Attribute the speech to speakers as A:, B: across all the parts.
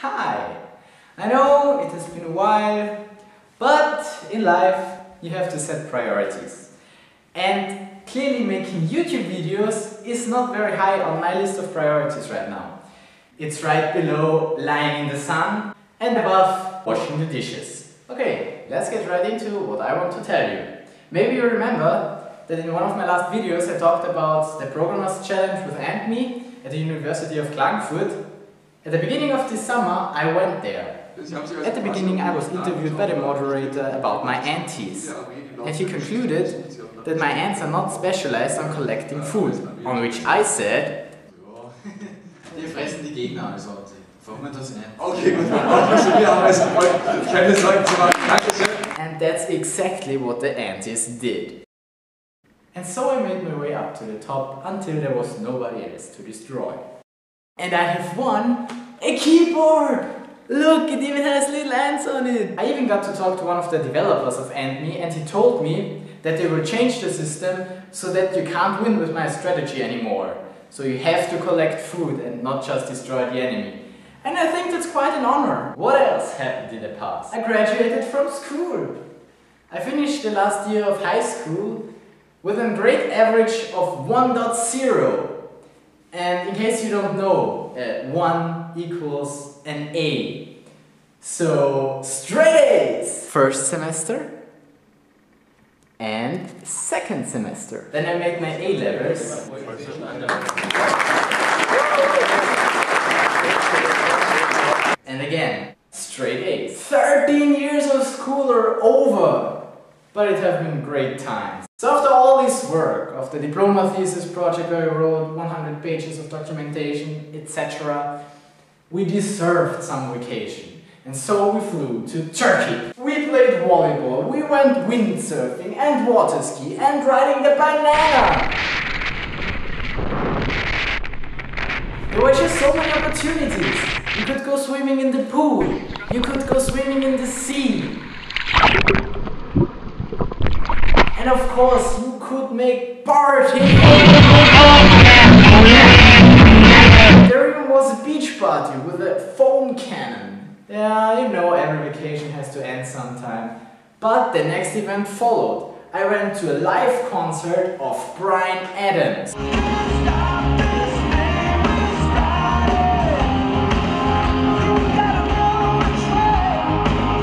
A: Hi! I know it has been a while, but in life you have to set priorities. And clearly making YouTube videos is not very high on my list of priorities right now. It's right below lying in the sun and above washing the dishes. Okay, let's get right into what I want to tell you. Maybe you remember that in one of my last videos I talked about the Programmers Challenge with me at the University of Klagenfurt. At the beginning of this summer I went there. At the beginning I was interviewed by the moderator about my aunties, and he concluded that my aunts are not specialized on collecting food, on which I said,
B: Die fressen die Gegner, also fangen wir das an.
C: Okay, gut, keine Sorgen zu machen. Dankeschön.
A: and that's exactly what the aunties did. And so I made my way up to the top until there was nobody else to destroy. And I have won a keyboard! Look, it even has little ants on it! I even got to talk to one of the developers of AntMe, and he told me that they will change the system so that you can't win with my strategy anymore. So you have to collect food and not just destroy the enemy. And I think that's quite an honor. What else happened in the past? I graduated from school. I finished the last year of high school with a grade average of 1.0. And in case you don't know, 1 equals an A. So, straight A's! First semester and second semester. Then I made my A-levels. And again, straight A's. 13 years of school are over! But it have been great times. So after all this work of the diploma thesis project where I wrote 100 pages of documentation, etc., we deserved some vacation. And so we flew to Turkey. We played volleyball, we went windsurfing and water ski and riding the banana! There were just so many opportunities. You could go swimming in the pool, you could go swimming in the sea. And of course, you could make party! There even was a beach party with a foam cannon. Yeah, you know, every vacation has to end sometime. But the next event followed. I went to a live concert of Bryan Adams.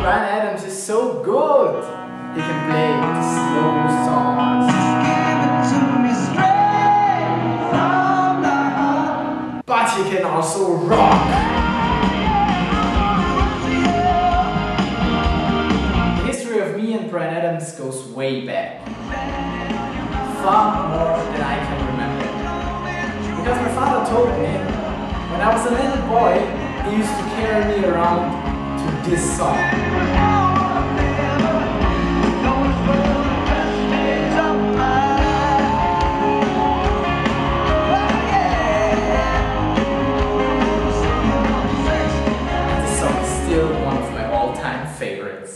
A: Bryan Adams is so good! He can play the slow songs. But he can also rock! The history of me and Bryan Adams goes way back. Far more than I can remember. Because my father told me, when I was a little boy, he used to carry me around to this song.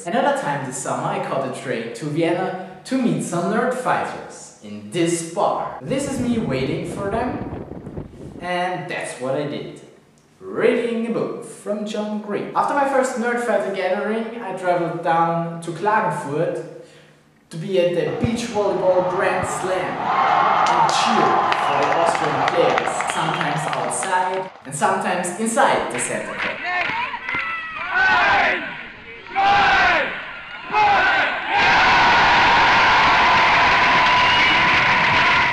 A: Another time this summer I caught a train to Vienna to meet some nerd fighters in this bar. This is me waiting for them, and that's what I did. Reading a book from John Green. After my first nerd fighter gathering, I traveled down to Klagenfurt to be at the beach volleyball Grand Slam and cheer for the Austrian players, sometimes outside and sometimes inside the center court.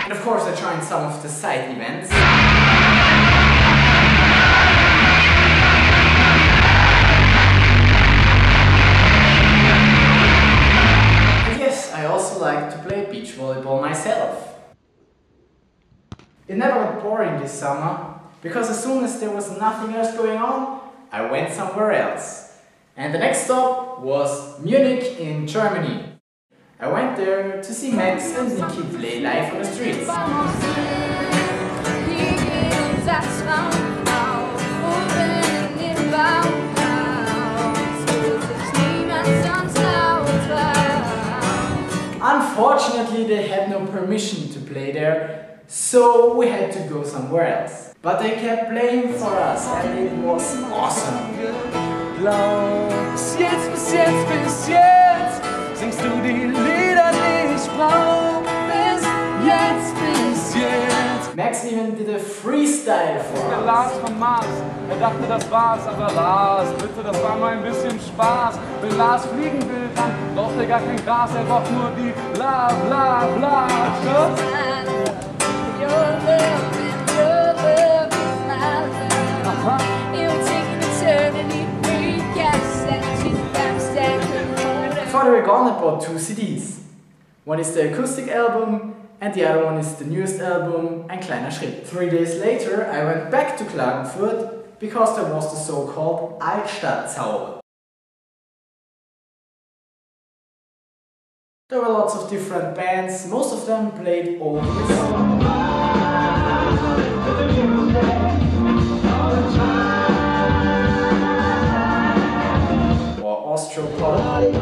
A: And of course I joined some of the side events. And yes, I also like to play beach volleyball myself. It never got boring this summer, because as soon as there was nothing else going on, I went somewhere else. And the next stop was Munich in Germany. I went there to see Mäx and Nicki play live on the streets. Unfortunately, they had no permission to play there so we had to go somewhere else. But they kept playing for us and it was awesome.
D: Bis jetzt, bis jetzt, bis jetzt singst du die Lieder, die ich brauch. Bis jetzt, bis jetzt.
A: Max even did a freestyle for
D: Der
A: us.
D: Lars vom Mars, er dachte das war's, aber Lars, bitte, das war nur ein bisschen Spaß. Wenn Lars fliegen will, dann braucht er gar kein Gras, er braucht nur die bla bla bla.
A: Before they were gone, I bought 2 CDs. One is the acoustic album and the other one is the newest album, Ein kleiner Schritt. 3 days later, I went back to Klagenfurt because there was the so-called Altstadtzauber. There were lots of different bands, most of them played old music. Or Austropop.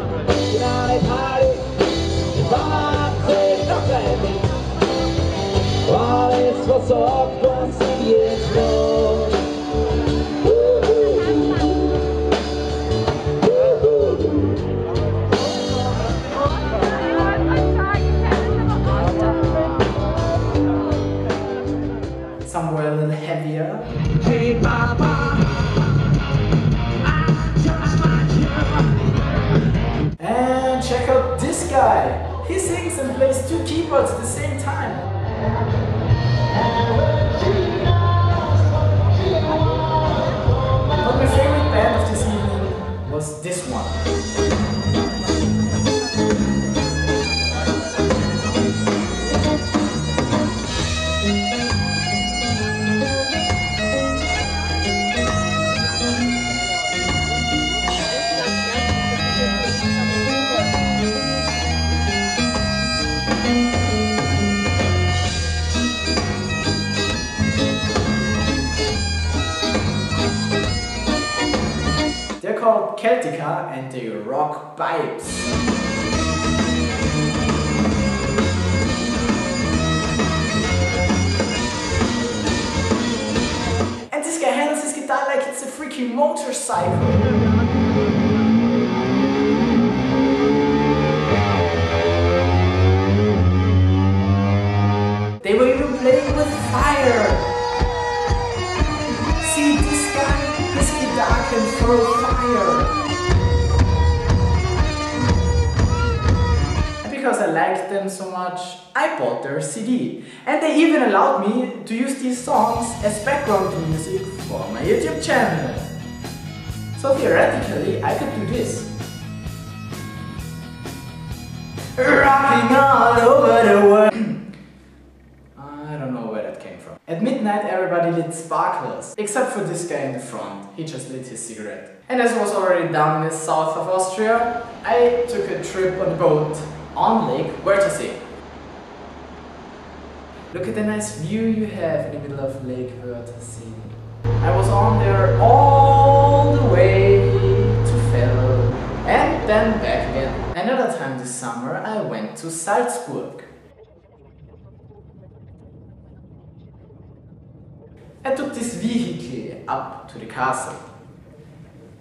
E: Alles versorgt uns jetzt noch.
A: Somewhere a little heavier.
E: Hey Mama, I just like you.
A: And check out this guy! He sings and plays 2 keyboards at the same time. But my favorite band of this evening was this one. They're called Celtica and they rock pipes. And this guy handles his guitar like it's a freaking motorcycle. They were even playing with fire. See this guy, his guitar can throw fire. And because I liked them so much, I bought their CD. And they even allowed me to use these songs as background music for my YouTube channel. So theoretically, I could do this. Rocking all over the world. I don't know where that came from. At midnight everybody lit sparklers, except for this guy in the front. He just lit his cigarette. And as I was already down in the south of Austria, I took a trip on a boat on Lake Wörthersee. Look at the nice view you have in the middle of Lake Wörthersee. I was on there all the way to Fell and then back again. Another time this summer I went to Salzburg. I took this vehicle up to the castle.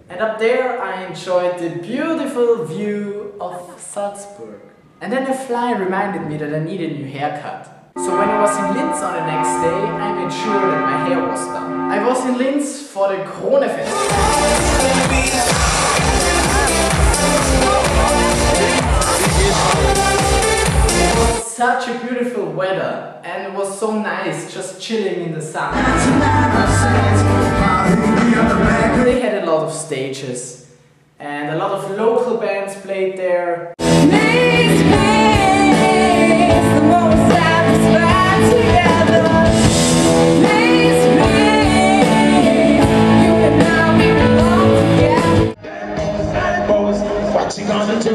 A: And up there I enjoyed the beautiful view of Salzburg. And then a fly reminded me that I need a new haircut. So when I was in Linz on the next day, I made sure that my hair was done. I was in Linz for the Krone Festival. It was such a beautiful weather and it was so nice just chilling in the sun. They had a lot of stages and a lot of local bands played there.
E: What you gonna do?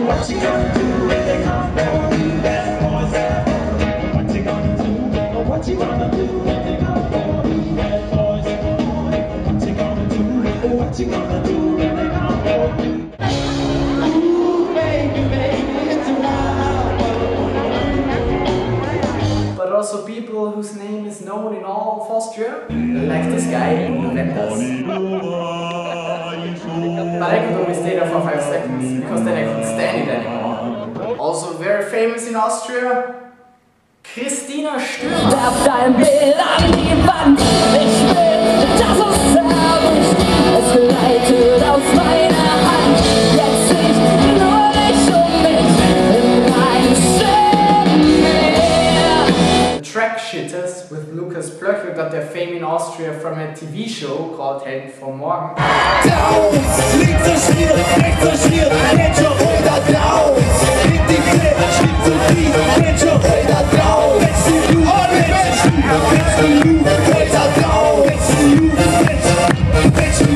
E: What you gonna do when they come for you? Bad boys. What you gonna do? What you gonna do when they come for you? Bad boys. What you gonna do? What you gonna do when they come for you? Ooh, baby, it's a wild world.
A: But also people but I could only stay there for 5 seconds, because then I couldn't stand it anymore. Also very famous in Austria, Christina Stürmer.
F: Werf dein Bild an die Wand, ich will, dass es herrlich, es gleitet aus meiner Hand, jetzt nicht nur dich mich, im reinen Meer.
A: The Track Shitters with Lukas Plöckl got their fame in Austria from a TV show called Helden vom Morgen.
E: Down, links so schwer, rechts so schwer, Mensch auf Räder down. Liegt die Quere, schlimm zu tief, Mensch auf Räder down. Mensch du, Mensch du, Räder down. Mensch du,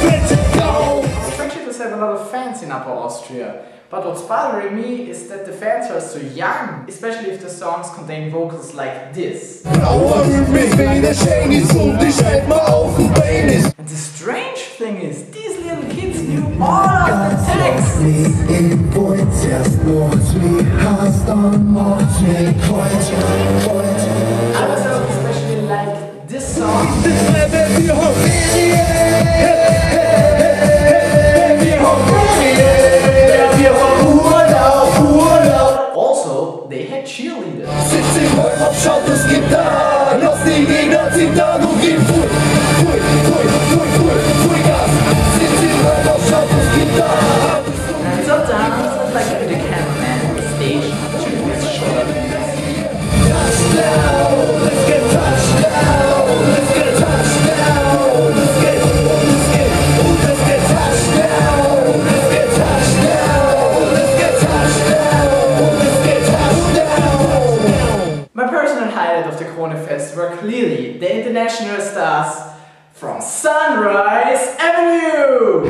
E: Mensch down.
A: Track Shitters have a lot of fans in Upper Austria, but what's bothering me is that the fans are so young, especially if the songs contain vocals like this.
E: And
A: the strange thing is, these little kids knew all of the text. I was especially like this song. Also, they had cheerleaders. And sometimes, like the cameraman on the stage, should get shot up.
E: Touchdown, let's get touchdown, let's get touchdown, let's get touchdown, let's get touchdown, let's get touchdown.
A: My personal highlight of the Krone Fest were clearly the international stars from Sunrise Avenue!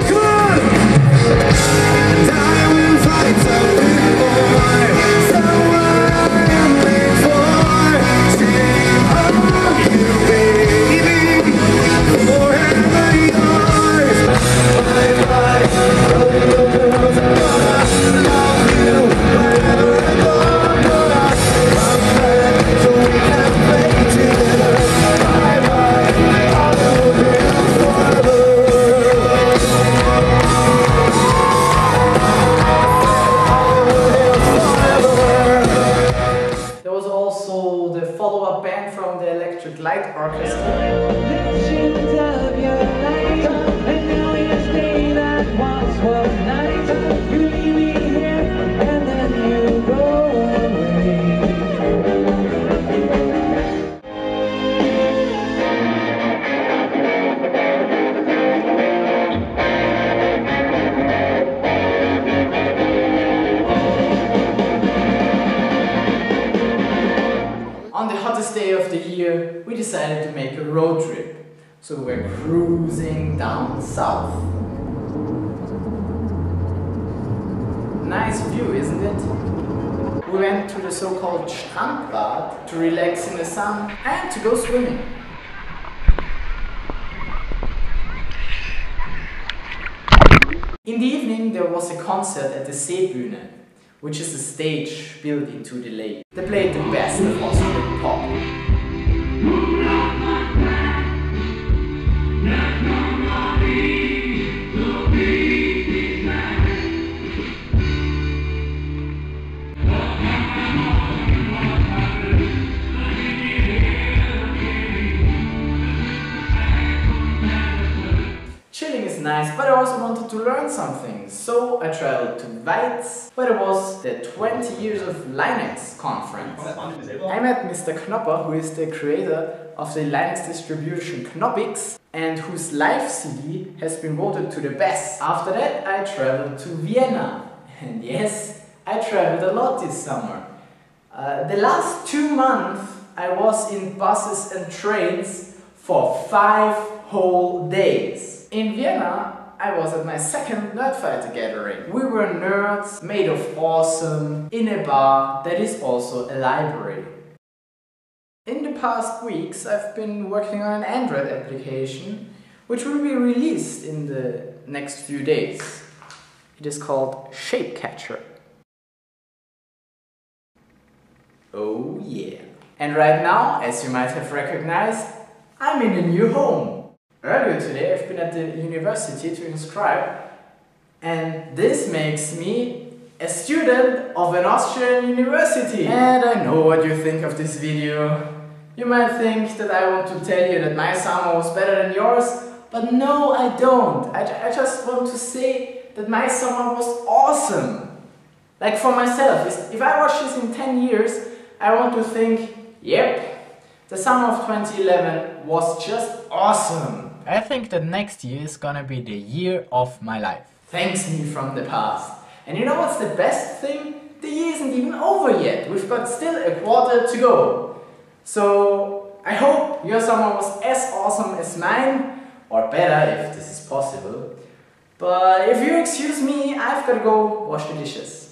A: Light Orchestra. On the hottest day of the year, we decided to make a road trip. So we're cruising down south. Nice view, isn't it? We went to the so-called Strandbad to relax in the sun and to go swimming. In the evening there was a concert at the Seebühne, which is a stage built into the lake. They played the best of Austrian pop. Chilling is nice, but I also wanted to learn something, so I traveled to Weiz, where there was the 20 years of Linux conference. I met Mr. Knopper, who is the creator of the Linux distribution Knoppix, and whose live CD has been voted to the best. After that I traveled to Vienna, and yes, I traveled a lot this summer. The last 2 months I was in buses and trains for 5 whole days. In Vienna, I was at my second Nerdfighter gathering. We were nerds, made of awesome, in a bar that is also a library. In the past weeks, I've been working on an Android application, which will be released in the next few days. It is called Shapecatcher. Oh yeah. And right now, as you might have recognized, I'm in a new home. Earlier today I've been at the university to inscribe And this makes me a student of an Austrian university. And I know what you think of this video. You might think that I want to tell you that my summer was better than yours, but no, I don't. I just want to say that my summer was awesome. Like for myself, if I watch this in 10 years, I want to think, yep, the summer of 2011 was just awesome. I think that next year is gonna be the year of my life. Thanks me from the past. And you know what's the best thing? The year isn't even over yet. We've got still a quarter to go. So I hope your summer was as awesome as mine, or better if this is possible. But if you excuse me, I've got to go wash the dishes.